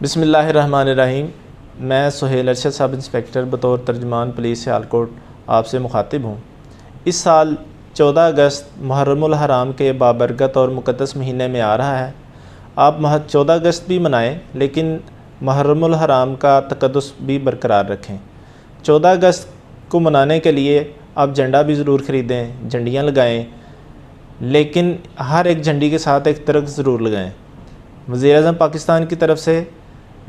बिस्मिल्लाहिर्रहमानिर्रहीम। मैं Sohail Arshad sub inspector बतौर तर्जमान पुलिस सियालकोट आपसे मुखातिब हूँ। इस साल 14 अगस्त मुहर्रमुल हराम के बाबरकत और मुक़द्दस महीने में आ रहा है। आप 14 अगस्त भी मनाएं, लेकिन मुहर्रमुल हराम का तक़द्दुस भी बरकरार रखें। 14 अगस्त को मनाने के लिए आप झंडा भी ज़रूर ख़रीदें, झंडियाँ लगाएं, लेकिन हर एक झंडी के साथ एक दरख्त ज़रूर लगाएं। वज़ीर-ए-आज़म पाकिस्तान की तरफ से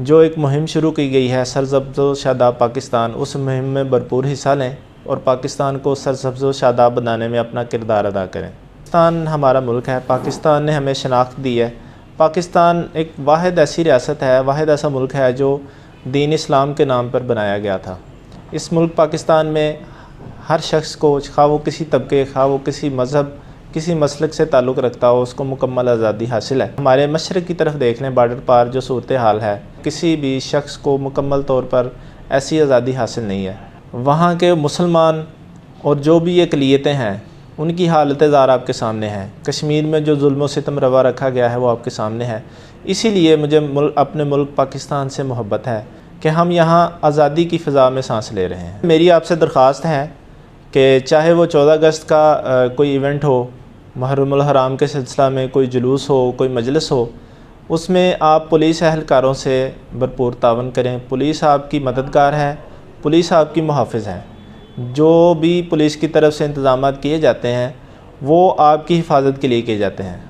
जो एक मुहिम शुरू की गई है सरसब्ज़ व शादाब पाकिस्तान, उस मुहिम में भरपूर हिस्सा लें और पाकिस्तान को सरसब्ज़ व शादाब बनाने में अपना किरदार अदा करें। पाकिस्तान हमारा मुल्क है, पाकिस्तान ने हमें शनाख्त दी है। पाकिस्तान एक वाहिद ऐसी रियासत है, वाहिद ऐसा मुल्क है जो दीन इस्लाम के नाम पर बनाया गया था। इस मुल्क पाकिस्तान में हर शख्स को, खा वो किसी तबके, खा वो किसी मज़हब, किसी मसलक से ताल्लुक़ रखता हो, उसको मुकम्मल आज़ादी हासिल है। हमारे मशरक़ की तरफ देख लें, बॉर्डर पार जो सूरत हाल है, किसी भी शख्स को मुकम्मल तौर पर ऐसी आज़ादी हासिल नहीं है। वहाँ के मुसलमान और जो भी अक़लियतें हैं, उनकी हालत ज़ार आपके सामने है। कश्मीर में जो जुल्म व सितम रवा रखा गया है वो आपके सामने है। इसीलिए मुझे अपने मुल्क पाकिस्तान से मोहब्बत है कि हम यहाँ आज़ादी की फ़िज़ा में सांस ले रहे हैं। मेरी आपसे दरख्वास्त है कि चाहे वो 14 अगस्त का कोई इवेंट हो, मुहर्रमुल हराम के सिलसिला में कोई जुलूस हो, कोई मजलिस हो, उसमें आप पुलिस एहलकारों से भरपूर तावन करें। पुलिस आपकी मददगार है, पुलिस आपकी मुहाफ़िज़ है। जो भी पुलिस की तरफ से इंतज़ामात किए जाते हैं वो आपकी हिफाजत के लिए किए जाते हैं।